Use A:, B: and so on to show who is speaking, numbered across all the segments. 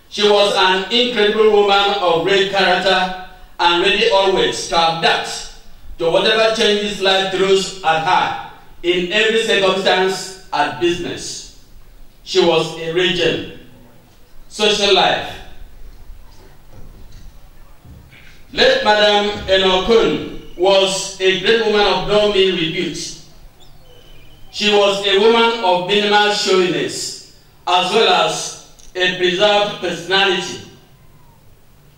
A: She was an incredible woman of great character and ready always to adapt to whatever changes life throws at her in every circumstance at business. She was a regent. Social life. Late Madam Enokun was a great woman of no mean repute. She was a woman of minimal showiness, as well as a preserved personality.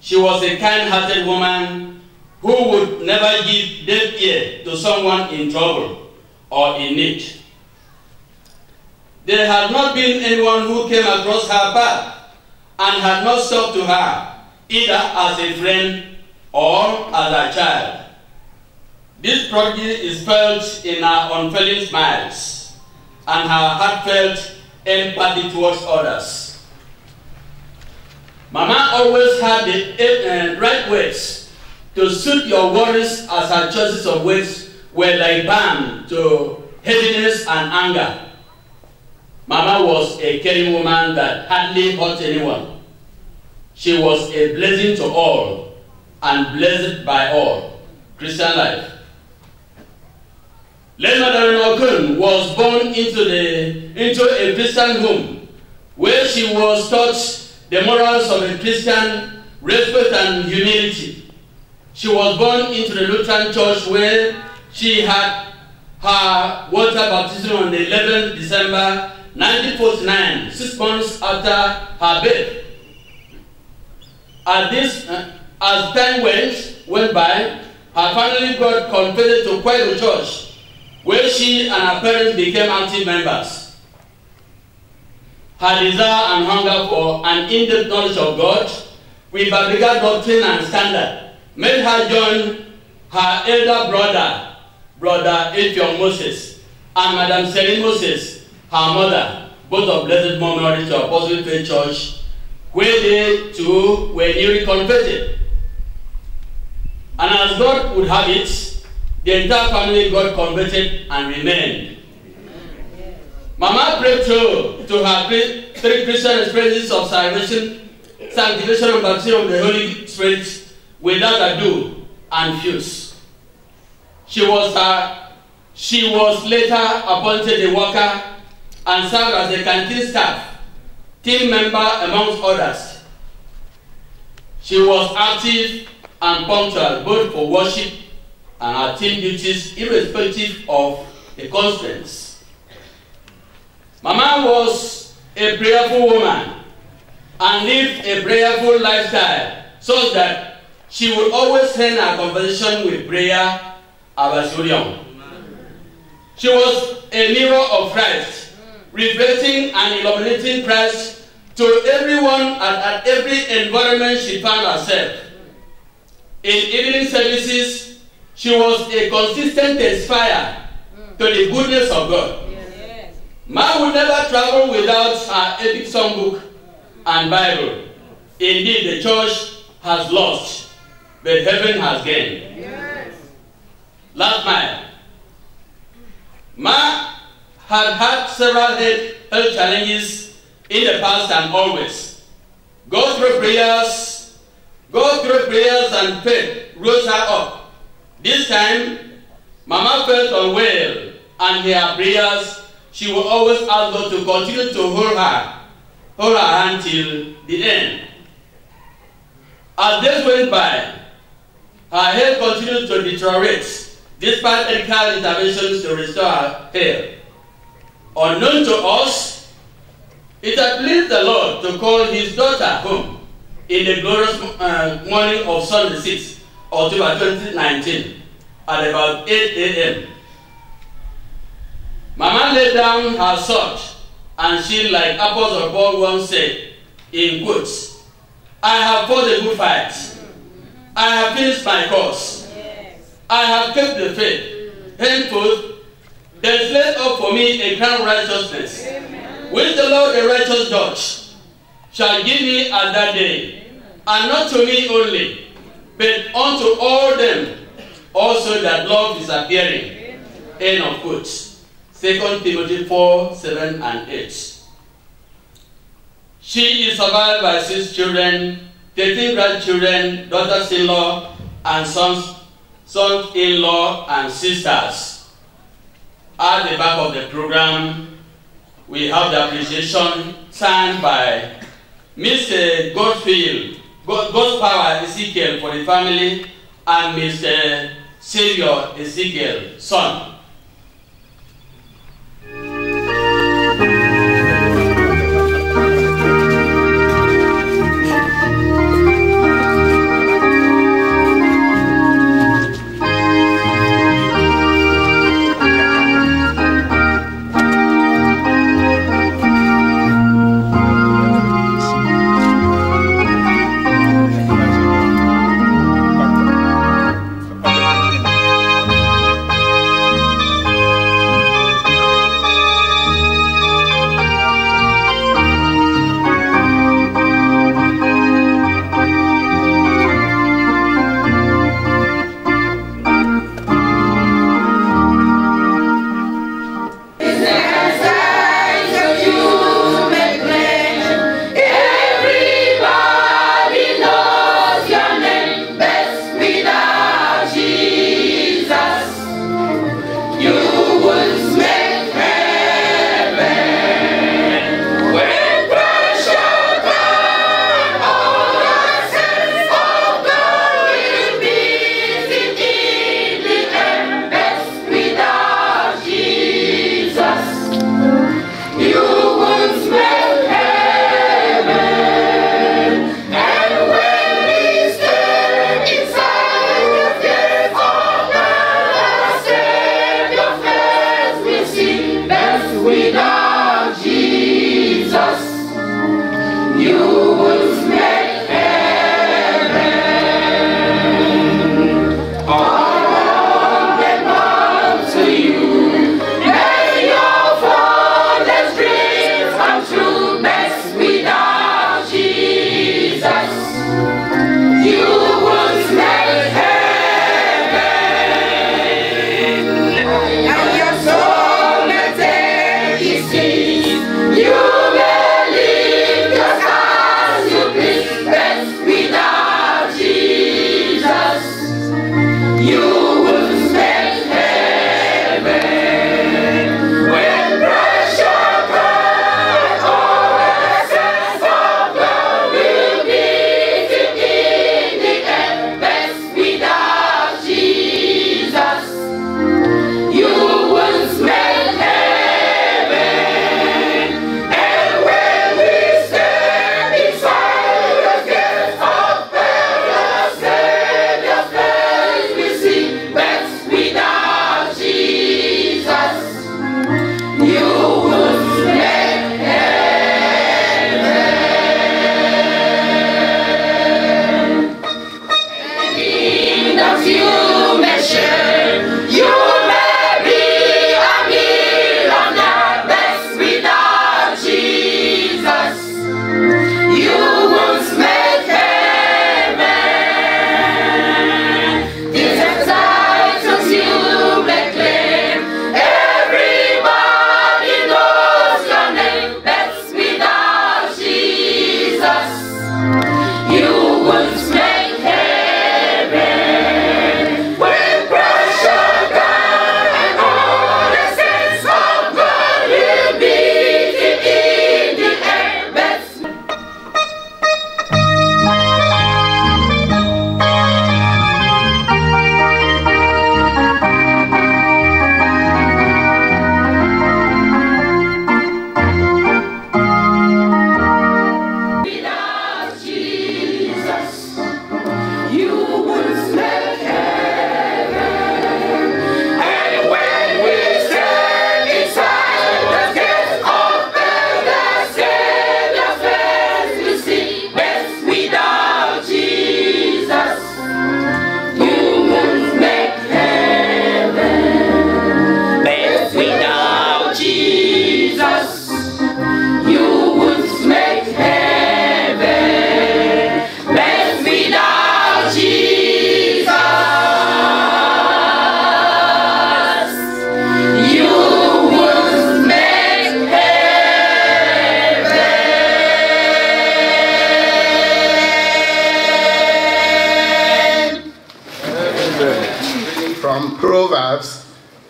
A: She was a kind-hearted woman who would never give deaf ear to someone in trouble or in need. There had not been anyone who came across her path and had not stuck to her, either as a friend or as a child. This prodigy is felt in her unfailing smiles and her heartfelt empathy towards others. Mama always had the right words to suit your worries, as her choices of words were like balm to heaviness and anger. Mama was a caring woman that hardly hurt anyone. She was a blessing to all and blessed by all. Christian life. Late Mother Okun was born into a Christian home where she was taught the morals of a Christian, respect and humility. She was born into the Lutheran Church where she had her water baptism on the 11th December 1949, 6 months after her birth. As time went by, her family got converted to Quaker Church, where she and her parents became active members. Her desire and hunger for an in-depth knowledge of God, with biblical doctrine and standard, made her join her elder brother, Brother Ephraim Moses, and Madam Celine Moses, her mother, both of blessed memory, to Apostle Faith Church, where they too were newly converted. And as God would have it, the entire family got converted and remained. Mama prayed through to her 3 Christian experiences of salvation, sanctification, and baptism of the Holy Spirit without ado and fuse. She was later appointed a worker and served as a canteen staff, team member amongst others. She was active and punctual both for worship and her team duties, irrespective of the constraints. Mama was a prayerful woman and lived a prayerful lifestyle, so that she would always end her conversation with prayer about Surion. She was a mirror of Christ, reflecting and illuminating Christ to everyone at every environment she found herself. In evening services, she was a consistent testifier to the goodness of God. Yes. Ma would never travel without her epic songbook and Bible. Indeed, the church has lost, but heaven has gained. Yes. Last mile. Ma had had several health challenges in the past and always. Go through prayers and faith rose her up. This time, Mama felt unwell, and in her prayers, she would always ask God to continue to hold her hand till the end. As days went by, her health continued to deteriorate, despite medical interventions to restore her health. Unknown to us, it had pleased the Lord to call his daughter home in the glorious morning of Sunday 6th October 2019 at about 8 a.m. Mama laid down her sword, and she, like Apostle Paul once said, in quotes, I have fought a good fight. I have finished my course. I have kept the faith. Henceforth, there is laid up for me a crown of righteousness, which the Lord, the righteous judge, shall give me at that day, and not to me only, but unto all them also that love is appearing. End of quotes. 2 Timothy 4, 7 and 8. She is survived by 6 children, 13 grandchildren, daughters-in-law, and sons-in-law and sisters. At the back of the program, we have the appreciation signed by Mr. God's Power Ezekiel for the family, and Mr. Savior Ezekiel, son.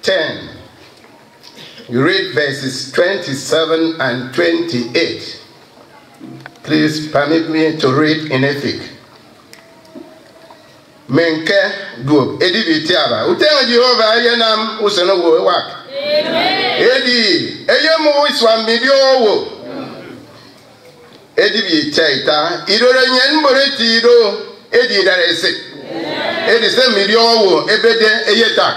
B: 10. You read verses 27 and 28. Please permit me to read in Efik. Menke duob edi vitiaba. Utenga Jehovah ayenam useno wo wak. Edi eyemu iswa midio wo. Edi vitaita idore nyen boreti ido edi darese. Edi se midio wo ebede eyeta.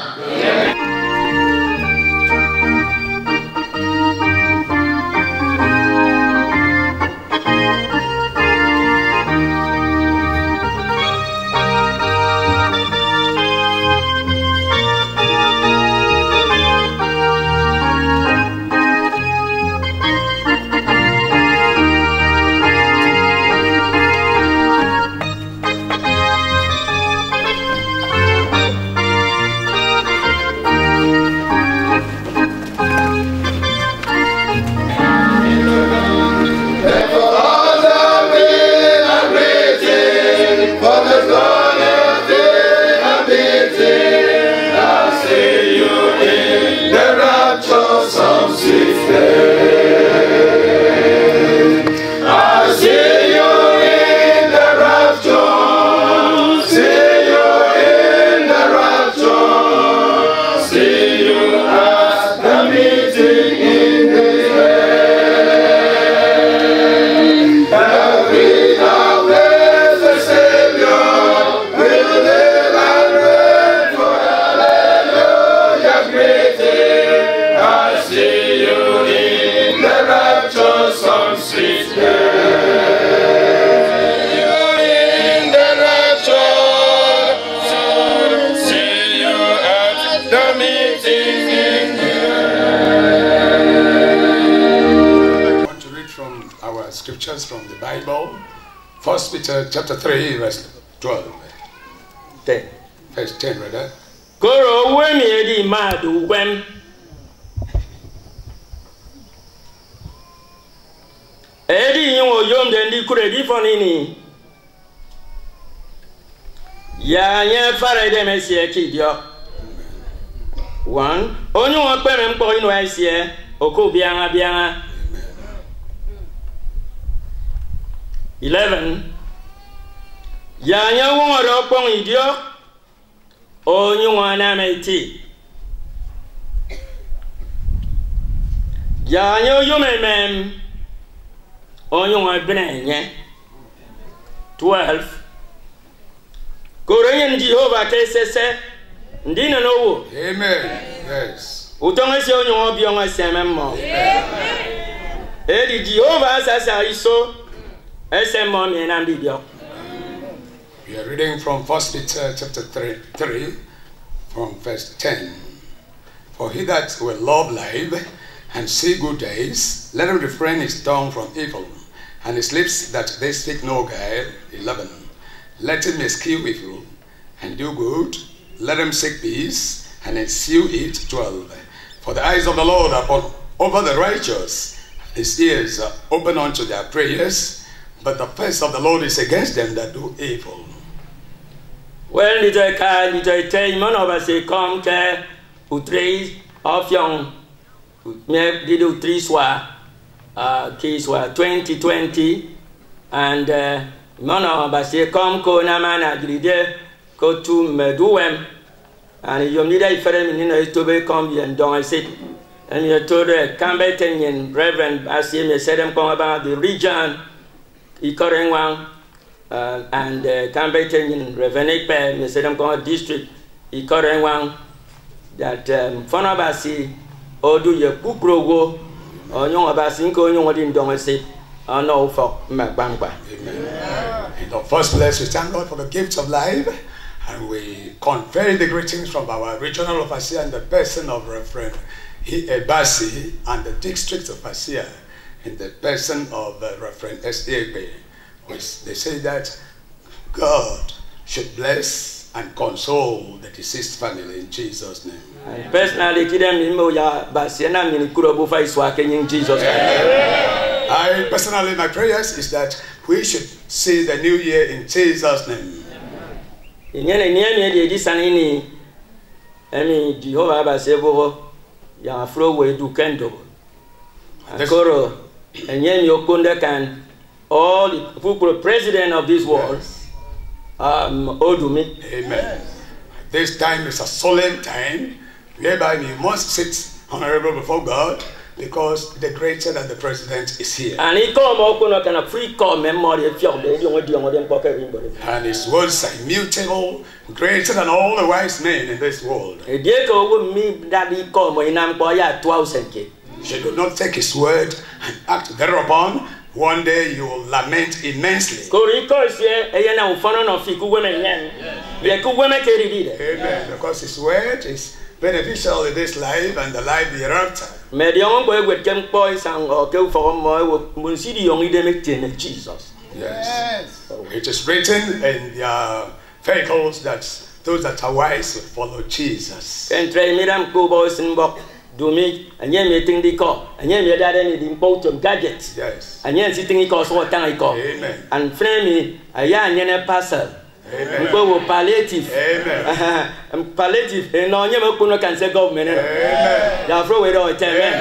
C: Scriptures from the Bible. 1 Peter chapter 3 verse 12.
D: 10.
C: Verse 10 rather.
D: Koro wemi edi madu wem. Edi yongo yom dendi kure di fonini. Ya nye fara ide mesie kidio. 1. Onyo wakpeme mpo inu aisie. Oko bianga. 11. Ya wongo pong idio onyu wana meti. Ya yumemem onyu wabnenye. 12. Korean Jehovah kesese ndina nowo.
C: Amen. Yes.
D: Utongese onyu obionga sememmo. Amen. Edi Jehovah sasa iso. We are
C: reading from 1 Peter chapter 3 from verse 10. For he that will love life and see good days, let him refrain his tongue from evil, and his lips that they speak no guile. 11. Let him eschew evil and do good. Let him seek peace and ensue it. 12. For the eyes of the Lord are over the righteous, his ears are open unto their prayers. But the face of the Lord is against them that do evil.
D: Well, little time, man of us come to utreis of young, me did utreis case 2020, and man of us come ko na man agride go to meduem, and you need a friend in to be come and don't say, and you told the Cambetanian Reverend as he said them come about the region. Ikorengwang and Cambetanian Reverend Pe, Mesedam district, Ikorengwang, that Fonabasi, Odu ye Kuprogo, or Young Abasinko, Young Odin Domese, or no for Macbamba.
C: In the first place, we thank God for the gifts of life, and we convey the greetings from our regional overseer and the person of Reverend Ebasi and the district overseer. In the person of Reverend S.A.B., which they say that God should bless and console the deceased family in Jesus' name.
D: Personally,
C: I personally, my prayers is that we should see the new year in Jesus' name.
D: Emi Jehovah ba sebo ya afro we du kendo. Akoro enye mi okonda kan all the people president of this world. Odumi.
C: Amen. This time is a solemn time whereby we must sit honorable before God because the creator and the president is here.
D: And he come okono kana free call memory fiode di ngodi ngodi mpoka everybody.
C: And his words are immutable, greater than all the wise men in this world.
D: E die ko wo mi daddy come inam ko ya 2000k.
C: Should you not take his word and act thereupon, one day you will lament immensely.
D: Amen.
C: Because his word is beneficial in this life and the life hereafter. Yes. It is written in the fables that those that are wise will follow Jesus.
D: Do me and yen meeting the call and yen me that any important gadgets.
C: Yes.
D: And yen sitting equals what time I call.
C: Amen.
D: And frame me a yan yen parcel.
C: Amen.
D: Go palliative.
C: Amen.
D: And palliative and no never can say government.
C: Amen.
D: You throw it all. Amen.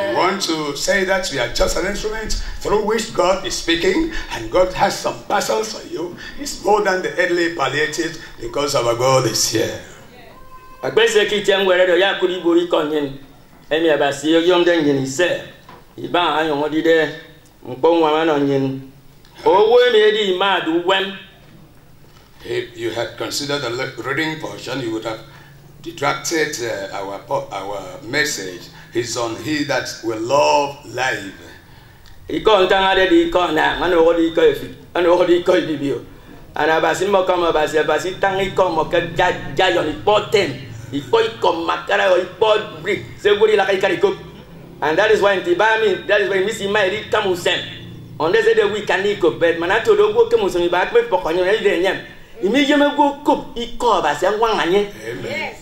C: We want to say that we are just an instrument through which God is speaking, and God has some parcels for you. It's more than the earthly palliative because our God is here.
D: Agbese kitiam were ya kuri bori konyen emi abasi yom den yin se iba ayon odi de mpo nwa na nyin owo emi di madu wem.
C: If you had considered the reading portion, you would have detracted our message. It's on he that will love life.
D: Iko ntanga de iko na mano odi iko efi ano odi iko bibio ana basi mo kama basi tangi ko mo ka jayon important. Iko makara iko brick seguri la kai ko. And that is why in Tibami, that is why Missy Mary Kamusem. On this day we can eat bed, Manato do go Kamusem back with Pocono. Immediately go cook, iko basi and one anye.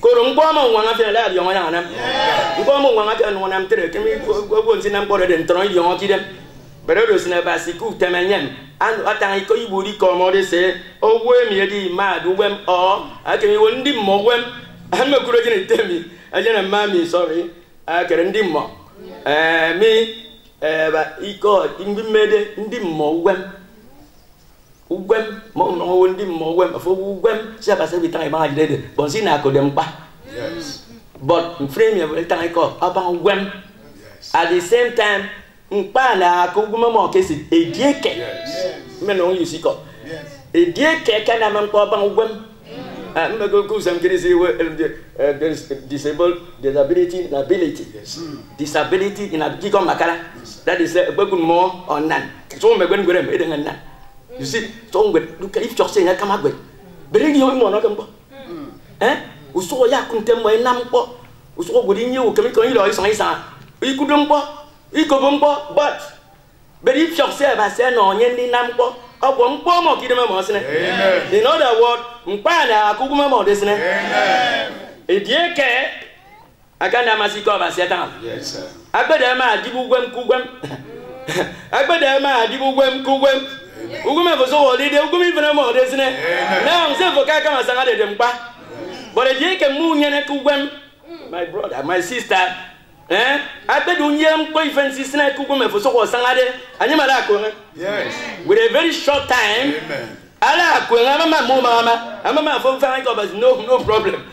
D: Korongbomo one after that, young Anam. Bomo one after one am telling me go in them border and throw you on them. But others never see cook them and what I call you would come or they say, oh, where me mad, wem or I can you wouldn't more wem. I'm not going to tell me. I didn't mammy, sorry. I can't do more. Me, but he called in the made in the more wem. Wem, more wem, for wem, Sabbath every time I did it. But see, I could them back.
C: Yes.
D: But frame every time I call about wem. At the same time, Mpana, Kuguma case a dear cake. Men only you see call. A dear cake can I man call about wem. I'm going to go some crazy there's disabled, disability, inability.
C: Yes.
D: Disability in a Kiko Makara. That is a book more or none. So I'm going to go and none. You see, so look if you're saying I come up with. Bring you more not come. Eh? We saw ya couldn't my number. We saw within you coming to you or something. We couldn't go, but if you're saying I said no, any number. In other words, Mpana Kuguma Modesne. A dear care, I can't amasiko of a setan.
C: Yes, sir.
D: I better ma dibugum kugum. I better ma dibugum kugum. Uguma was all the Ugumi for a modesne. Now I'm saying for Kakama Sangade Dempa. But a dear can moon and kugum, my brother, my sister. I bet you young boyfriend sister Kugum for so was Sangade, and you malako.
C: Yes.
D: With a very short time.
C: Amen.
D: Allah, Mama, I'm a man for no problem.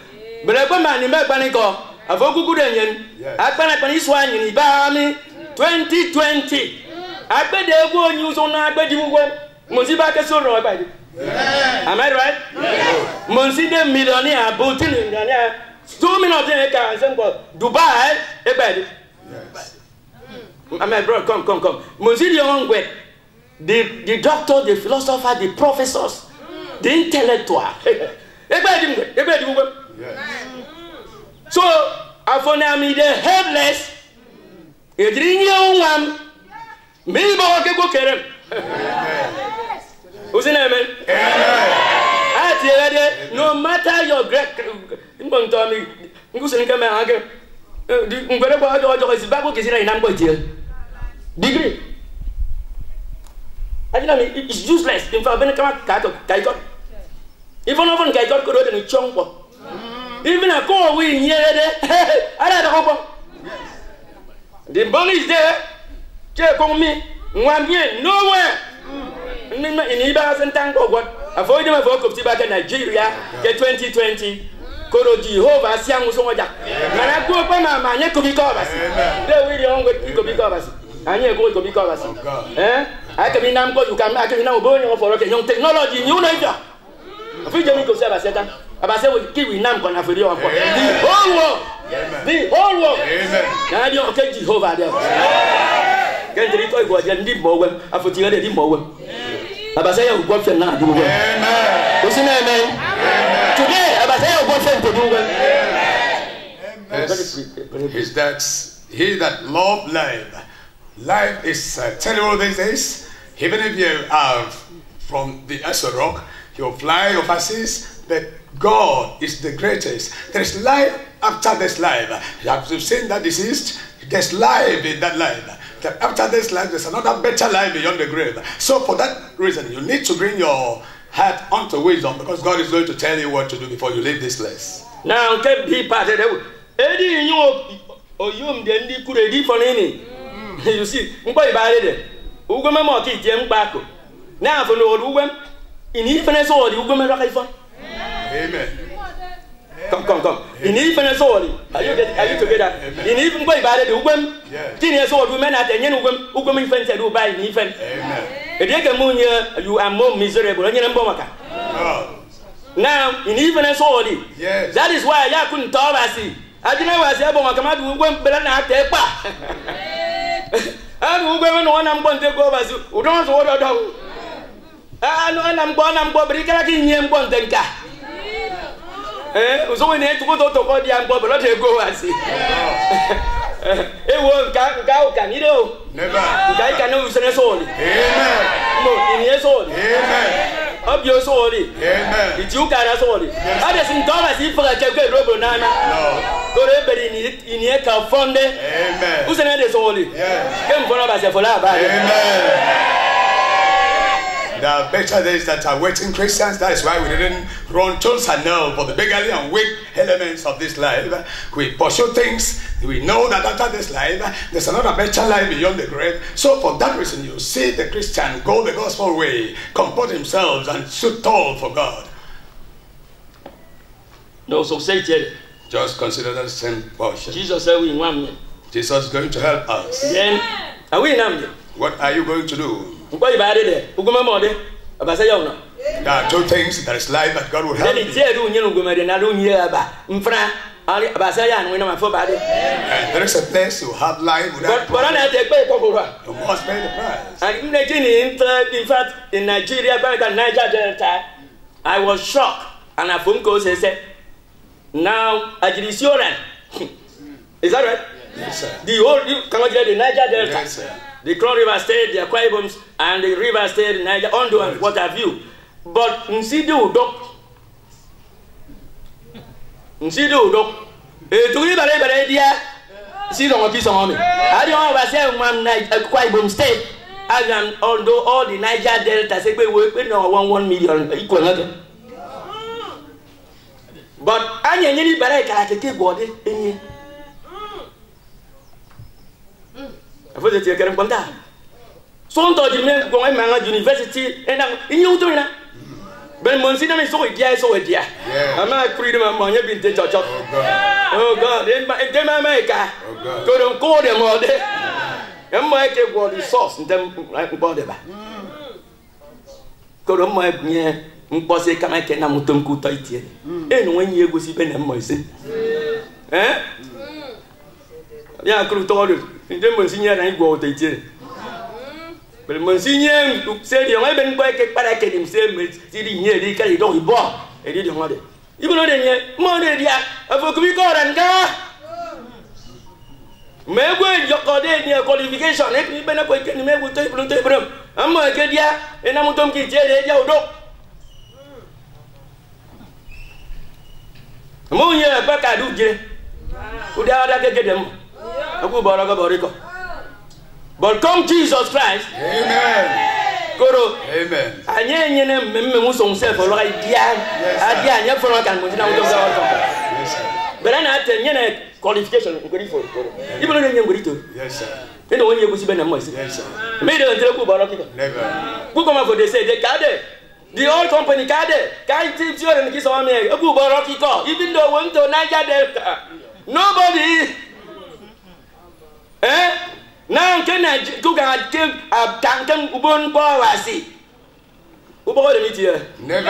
D: But I man in Panico, a vocal good onion. I Panapan is one in Ibami 2020. I bet they will use on I bet you will. Monsibaka so right. Am I right? Monsi the millionaire, Botin, 2 minutes in a car and some Dubai, a bed. Am I bro? Come. Monsi the young way. The doctor, the philosopher, the professors, the intellectual. So, I found me the headless. A dream young one. Maybe I can go care. Who's in heaven? No matter your great. I'm going to tell me. I'm going to come again. I'm going to go to degree. It's useless. In fact, when I come back, I got even often I got good in a chunk. Even a call we near there. I don't know. The bone is there. Check on me. 1 year, nowhere. In Ibas and Tango, what? Avoid them for back in Nigeria, get 2020. Koro Jehovah, Siam Soja. And I go up my man, could be covers. There we don't go to be covers. And you go to be covers. I can be number, you can make now burning for young technology, you know. Freedom to say about say we give nam kona for the whole world. The whole world. Now you okay Jehovah there. Can the toy go and deep more when I put you the more. About say you go for now. Amen. What's your name? Today, about say you go for to do.
C: Is that he that love life. Life is terrible these days. Even if you are from the Asher Rock, you fly overseas, but God is the greatest. There is life after this life. You have seen that deceased. There's life in that life. That after this life, there's another better life beyond the grave. So for that reason, you need to bring your heart onto wisdom, because God is going to tell you what to do before you leave this place.
D: Now, can be part of the Eddie, you then could ready for any. You see, quite bad. Ugama Moki, Jim Baco. Now for no Ugam. In even as all, you go Amen. Come. In even as all, are you together? In even by bad Ugam, 10 years old women at the Ugam infant and buy an infant. Amen. If you can moon you are more miserable than Bomaka. Now, in even as all, that is why I couldn't tell us. I didn't know as Bomaka Ugam, but not take back. And Ugam one I'm going to go as you don't order down. I'm born, but in him one then. So we need to go to the young Bob, let her go and see. It won't go, can you know? Never. I can know it's an old. Amen. In years old. Amen. Up your soul. Amen. It's you can as old. Others in Thomas, if I can get Robo Nana. Go everybody in here can fund it. Amen. Who's another soul? Yeah. Come for us for that. Amen.
C: There are better days that are waiting Christians. That is why we didn't run toes and now for the beggarly and weak elements of this life. We pursue things. We know that after this life, there's another better life beyond the grave. So for that reason, you see the Christian go the gospel way, comport themselves and stood tall for God.
D: No, so say it.
C: Just consider that same portion.
D: Jesus said we want me.
C: Jesus is going to help us.
D: Then, are we in?
C: What are you going to do?
D: There are
C: 2 things. There is life that God will help you. And there is a place you have life without you must pay the price.
D: And in fact, in Nigeria, Niger Delta, I was shocked. And a phone call said, now, is that right?
C: Yes, sir.
D: The whole, the Niger Delta.
C: Yes, sir.
D: The Crown River State, the Akwa Iboms, and the River State, Niger, Ondo, and what have you. But Nsidu Udok. To live a idea, see on a piece of me. I don't know if I say one Akwa Ibom State, and although all the Niger Delta say we work with 1 million equal nothing. But I need to take body in here. I thought that you can come down. So, you may go to university and in you doing that. But Monsignor is so dear. I'm not freedom of money being the church. Oh God, in my maker. Couldn't call them all day. And my take what is sauce and them like body. Couldn't my near Mposse come and Namutum Kutaiti. And when you go see Ben Moise. Eh? Yeah, could told you. Then Monsignor and go to it. But Monsignor said, you haven't quite a parakeet himself, sitting here, they carry dog ball, and didn't want it. Even though they more than that, I could be called and go. Maybe your qualification, let me better quick and make with table. I'm going to get ya, and I'm going to get your dog. Moon year back, I do get. Would I get them? I go Borico. But come Jesus Christ.
C: Amen.
D: Goro.
C: Amen.
D: And you remember himself, right? Yeah, I for a can. But I not any qualification. Even when you're going to.
C: Yes, sir.
D: They don't want you to see them.
C: Yes, sir.
D: Made a terrible barocco.
C: Never.
D: Who come up for they say they cade. The old company cade. Can't teach you and kiss on me. A good barocco call. Even though went to Niger Delta. Nobody. Eh? Now can I cook a cake a tankum ubon powasi? Who bought the meat here?
C: Never.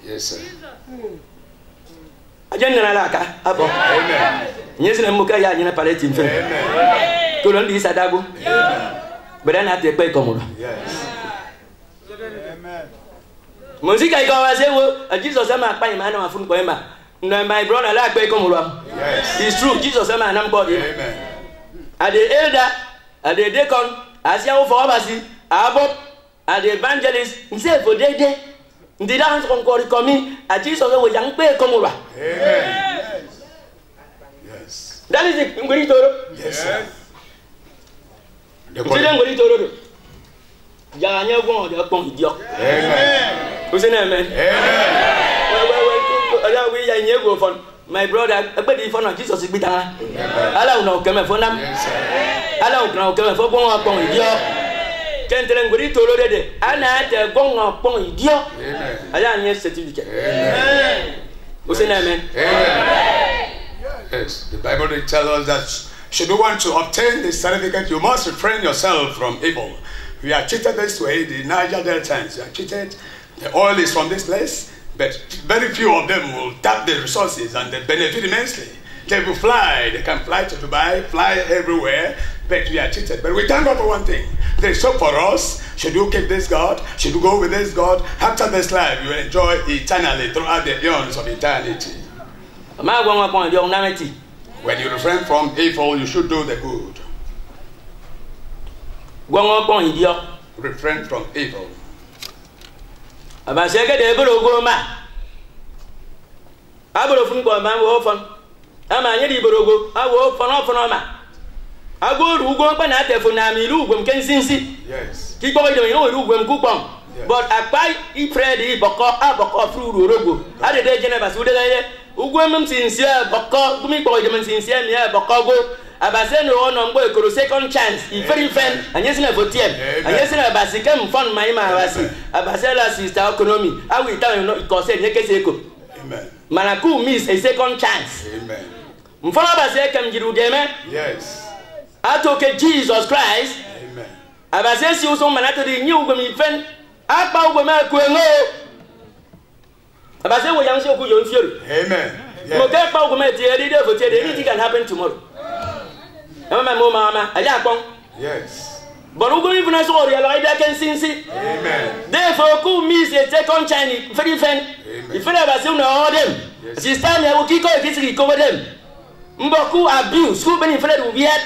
C: Yes, sir.
D: I didn't like
C: Amen.
D: Yes, and Mukaya in a palette in French.
C: Amen.
D: Couldn't be Sadago. But then I take pay common.
C: Yes.
E: Amen.
D: Music I go as a Jesus am a pine man of Funkoema. No, my brother like pay common.
C: Yes.
D: It's true, Jesus am an body.
C: Amen.
D: At the elder, at the deacon, as you for Abasi, Abbot, at the evangelist, himself for day. The dance on coming at Jesus with young pay common.
C: Amen. Yes.
D: That is it.
C: Yes, sir.
D: The Toro. Janya won the upon the
C: Amen.
D: Who's in amen?
C: Amen.
D: We are in your phone. My brother, a body phone of Jesus is bitter. Allow no come for them.
C: Yes, sir.
D: Allow no come for one upon the can't tell him what he told already. And I had a gong upon the
C: Amen.
D: I am your certificate.
C: Amen.
D: Who's in amen?
C: Amen. Yes, the Bible tells us that should you want to obtain this certificate, you must refrain yourself from evil. We are cheated this way, the Niger Deltans, we are cheated. The oil is from this place, but very few of them will tap the resources and they benefit immensely. They will fly, they can fly to Dubai, fly everywhere, but we are cheated. But we thank God for one thing. There is hope for us. Should you keep this God? Should you go with this God? After this life, you will enjoy eternally throughout the eons of eternity. When you refrain from evil, you should do the good. Refrain from evil. Yes.
D: Keep going to you, but I buy it ready, Boko through Rogo. I did a generous with the Ugwem sincere, Boko, me boy, them sincere, me, Bokogo. Abaseno on boy, second chance, if very fan, and yes, never TM. And yes, Abasicam fund my Marasi, Abasela sister economy. I will tell you not because Nekeseko.
C: Amen.
D: Manaku miss a second chance.
C: Amen.
D: Mfalabasecam Jirudeme.
C: Yes.
D: I took Jesus Christ.
C: Amen.
D: Abasesi was on Manato the new women friend. I bow with my Queno. Abase was young so good fury.
C: Amen.
D: You get power with the leader for anything can happen tomorrow. Mama, I got
C: Yes.
D: but who go even as all the light I can see.
C: Amen.
D: Therefore, who miss a second Chinese very friend. If I ever soon all them, this time I will kick off this recover them. Mboku abuse, who been in front of yet.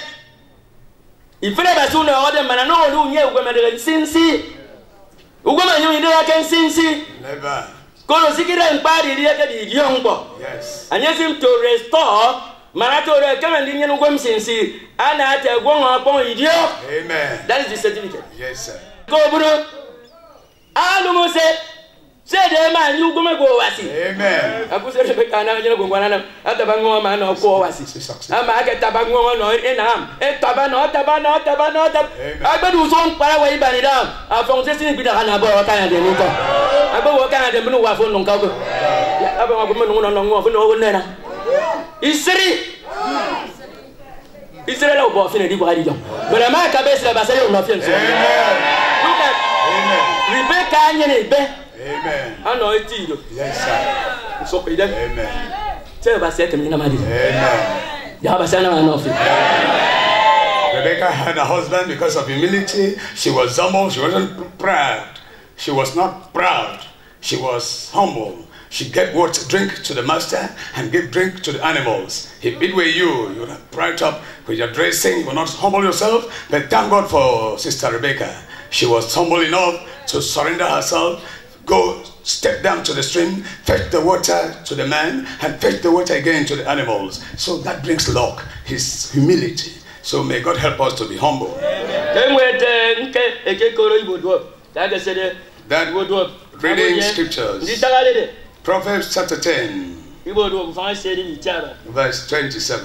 D: If I ever soon all them, and I know who knew women sin see. Woman, you can see.
C: Never.
D: Go to Sikira and party the young boy.
C: Yes.
D: And yes, him to restore Marato, come and Indian women since and I tell one upon you.
C: Amen.
D: That is the certificate.
C: Yes, sir.
D: Go, Bruno. I don't say, say the man, you go was
C: Amen.
D: I put a can go one at the Bango man or go was it. I'm a get Tabango or in Am, a tabano. I bet who's on Paraguay Banidam. I found this in Pidana Canada. I go work at the Blue Waffle on Coco. I have a woman on over. It's silly. It's a little bit of a body. But I'm a cabeza of a nothing. Look at Rebecca and
C: Amen.
D: I know it too.
C: Yes, sir.
D: So,
C: Amen.
D: tell us, second,
C: Amen.
D: Yabasana and nothing.
C: Rebecca had a husband because of humility. She was humble. She wasn't proud. She was not proud. She was humble. She gave what drink to the master and gave drink to the animals. He beat with you. You were bright up with your dressing. You will not humble yourself. But thank God for Sister Rebecca. She was humble enough to surrender herself, go step down to the stream, fetch the water to the man, and fetch the water again to the animals. So that brings luck, his humility. So may God help us to be humble. That reading scriptures. Proverbs chapter 10.
D: Ibo do fa se ni chara.
C: Verse 27.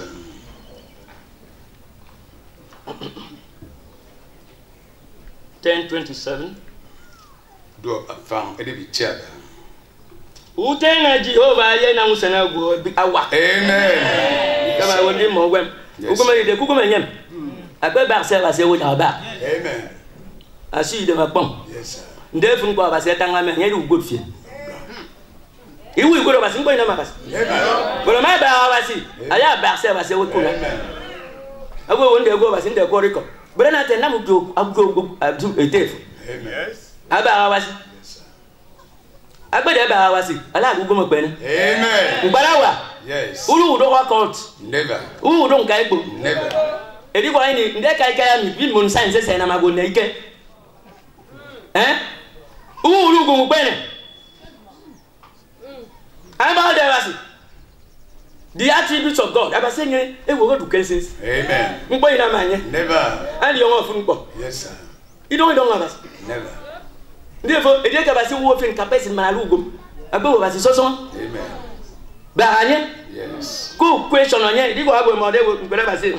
C: Do found a bit chara.
D: Utena Jehovah ye na musana go awa.
C: Amen.
D: Kama woni mo gwem. Ukuma ide kukuma nyem. Agbe ba se ba se wo ba.
C: Amen.
D: Asi de ma pom.
C: Yes sir.
D: Ndefun ko ba se tanga me nyedi ugo fie. Iwu igoro ba se ngbo ina makasi.
C: Amen.
D: Bolo ma ba ba si. Aya ba se wo kuna. Agbo wonde go ba se nde ko riko. Bere na te na mu do agbo etef.
C: Amen.
D: Aba ba si. Agbede ba wa si ala gugu mo pe ni.
C: Amen.
D: Ngbarawa.
C: Yes.
D: Ulu do wa court.
C: Never.
D: Ulu do nkai gbo.
C: Never.
D: Edi ko ni nde kai kai mi bi mo nsan se na mago na ike. Ulu gugu pe ni. Aba de wa si. The attributes of God. Aba se nyen e wo do cases.
C: Amen.
D: Ngbo ina manye.
C: Never.
D: And you want fun gbo.
C: Yes sir.
D: You don't have.
C: Never.
D: Therefore, e dey ka ba si wo fin capacity manalu gum. Agbe wo ba si soso.
C: Amen.
D: Ba anye.
C: Yes.
D: Go question on here. Digo abo mo de wo ngere ba se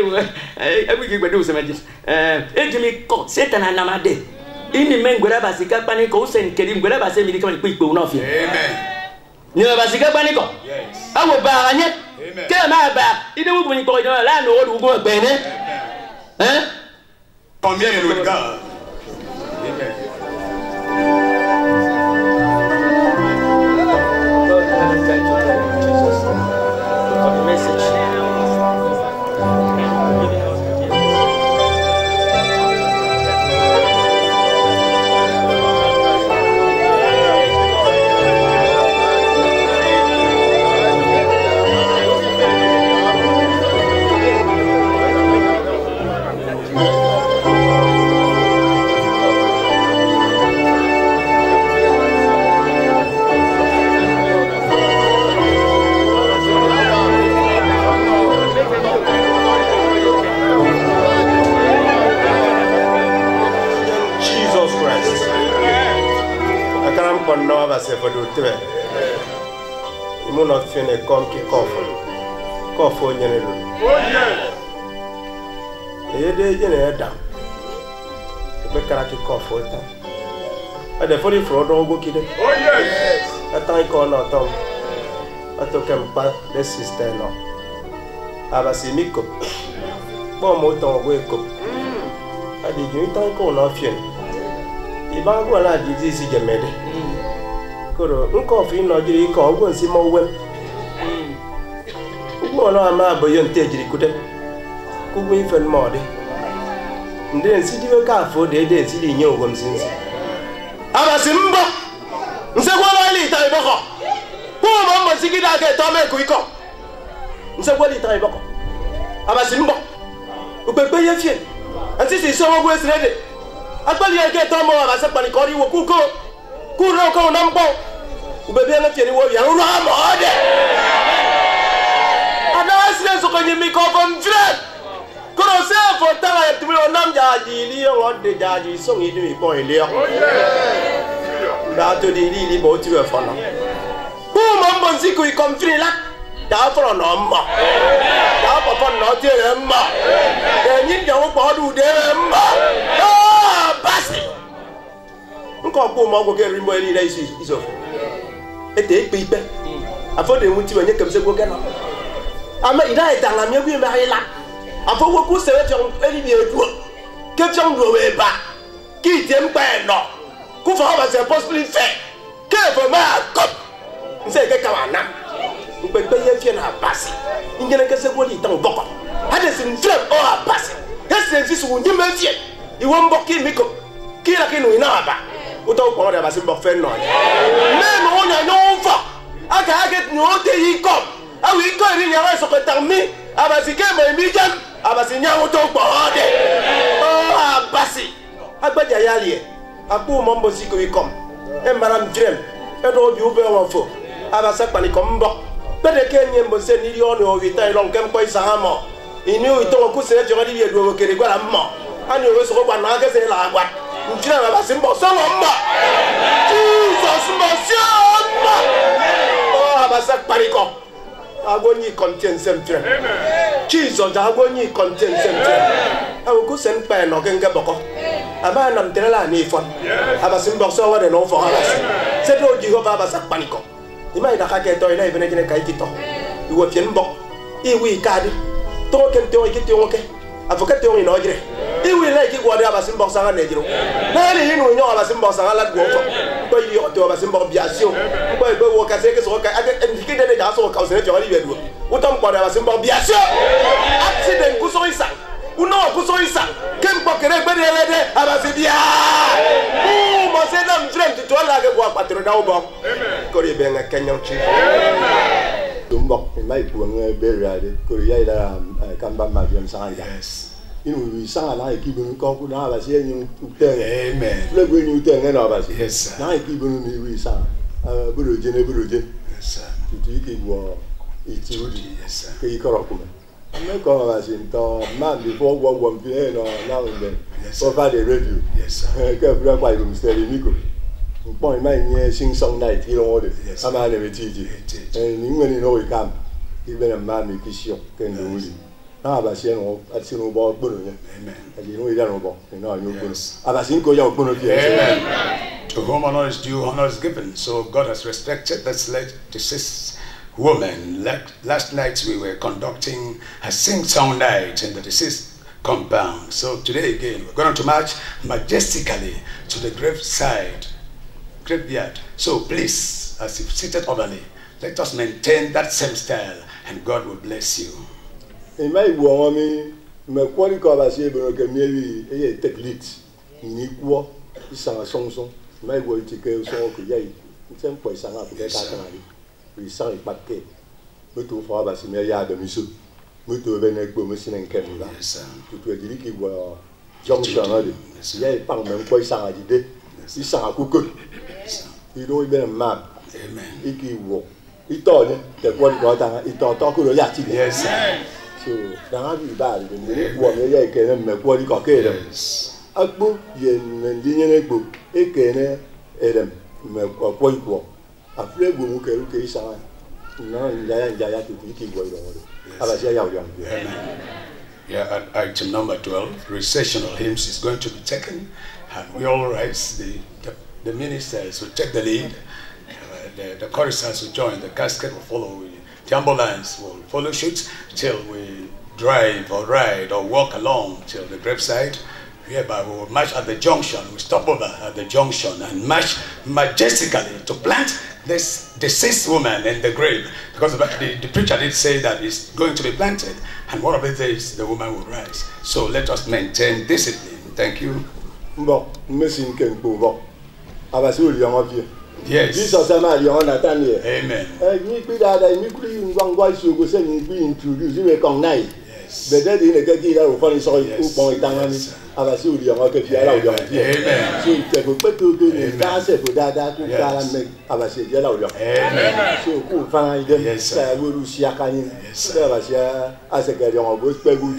D: wo. Ebu ki gbedu se meji. Ejimi ko Satan anamade. Ini men ngere ba se ka pani ko usen kedi ngere ba se mi ka ni pe ipe una fi.
C: Amen.
D: Ni ba se ka pani ko.
C: Yes.
D: Awo ba anye.
C: Amen.
D: Ke ma ba. Ide wo bu ni ko jo la no wo du go gbe ni.
C: Combien with God. Amen.
F: Imu not fine kom ki kofo nyene lu. Ede jene eda. Be kara ki kofo ta. Ade fori frodo go kide. Oh yes. Atan ko no tom. Ato kem pa the sister no. Aba si miko. Bo mo ton go eko. Ade ju tan ko no fine. Iba go la di si gemede. Koro nko fi no jiri ko ogun si mo wem ugbo no ama boyo nte jiri kude kugu ifen mo de nde nsi diwe ka fo de si di nye ogom sinsi abasi mbo nse kwa wali ta iboko ko mo mo sigida ke to me ku iko nse kwa li ta iboko abasi mbo upepe ye fie anti si so wo esrede agbali ye ke to mo abasi pani ko ri wo kuko kuro ko nambo ubebe na tieni wo ya ru amode ana asile so ko nyimi ko konfre kuro se fo tara ya tumi onam jaji li o de jaji so ngi ni bon ile o da to di li bo ti we fo no bu mo mbon si ko konfre la da fro no mmo da papa no ti re mmo e nyi nyawo po du de mmo basi nko po mo go ke rimbo eli la iso ete pe ipe afo de muti wenye kemse go ke no ama ida etanga mi egui ma ila afo wo ku se we eli bi edu ke fion do we ba ki tie mpa no ku fa ba se possibly fe ke fo ma ko nse ke kawana upepe ye fie na basi ingene ke se go li tan boko hade sin frem o abasi hese nsi su nyime fie iwo mboki miko kila kinu ina ba uto ko re abasi mbok fe no me mo nya no fa aka no te yi ko awi ko ri nya so ko tarmi abasi ke mo mi jam abasi nya uto ko de o abasi agbaja yali e apu mo mbo siko wi kom e maram frem e do bi ube won fo abasa pani ko mbo pede ke nye mbo se ni ri ono o wi tan lo nkem ko isa hamo inu ito ko se je ri bi edu o kere gwa mo ani o so ko gba na ke se la gwa njira baba simbo so mo mbo Jesus mo si o mo oh abasa pariko. Agoni content semtre. Jesus agoni content semtre. Awu ku sen pa no kenga boko. Aba nam terela ni fon. Aba simbo so wa de no fo ala. Se do Jehovah abasa pariko. Ima ida ka ke to ina ibene kine kai kito. Iwo pien mbok. Iwi kadi. To ken to ikiti onke. Avocat to ino jire. Iwi la ki gwa de abasa mbok sanga ne jiro. Na ni hinu nyo abasa mbok sanga la gwo fo. Ko yi to abasa mbok biasio. Ko e wo ka se ke so ka ade ndiki de da so ka o se ne jori wedu. Utam kwa de abasa mbok biasio. Accident ku so isa. Uno ku so isa. Kem ko kere gbe de le de abasa bia. Mo se na mfrem ti to la ke gwa patro da obo. Amen. Ko ri be nga kenyo chi. Amen. Mbok mai ku nga be reade ko ri ya da kamba ma biam sanga. Yes. Inu sanga na ekibunu ko ku na abasa enyu uteng. Amen. Le gwe nyu uteng na abasa. Yes sir. Na ekibunu mi wi sanga. Buru je. Yes sir. Tu ki gwo itiudi. Yes sir. Ke ikoro ku me. Me ko abasa nto man before gwo mpi no na unde. Over the radio. Yes sir. Ke bra kwa ilu Mr. Miko. Mpo mai nye sing song night hi lo de. Ama na betiji. Ni ngweni no we kam. Ibe na ma mi kisio ke ndo uli. Na abasi no ati no bo gboro ye. Amen. Adi no ida no bo. No anyo gboro. Abasi nko ya gboro bi. Amen. To whom honor is due, honor is given. So God has respected this deceased woman. Last night we were conducting a sing-song night in the deceased compound. So today again we're going to march majestically to the graveyard. So please, as you've seated orderly, let us maintain that same style and God will bless you. In my woman, my quality covers able to maybe a technique. Ni kwa isanga songson. My word to go so okay. It's a point sang up to get out. We sang it back. But to for us in a yard of misu. Mutu venegbo machine and camera. Yes, to a deliki were junction. Yay, pang them quite sang at the day. You sang a cook. You don't even a map. Amen. Iki wo. He told him that what got it talk to Yati. Yes, so now be bad when you want me, I can make what you got. A book, yen and dinner Ekene, Adam, make what a flag will look at case. No, Jaya to Iki boy. Yeah, item number 12, recessional hymns is going to be taken, and we all rise. The ministers will take the lead, the choristers will join, the casket will follow, the ambulance will follow suit till we drive or ride or walk along till the graveside. Hereby we will march at the junction, we stop over at the junction and march majestically to plant this deceased woman in the grave, because the preacher did say that it's going to be planted, and one of the days the woman will rise. So let us maintain discipline. Thank you. Yes. Jesus Amen. Yes. The dead in the Kaki are funny soil, who Tangani, Abasu, Amen. So they will put to the dance for that, make Abasi yellow. Amen. So who find them? Yes, I will see a kind of as a girl, both people.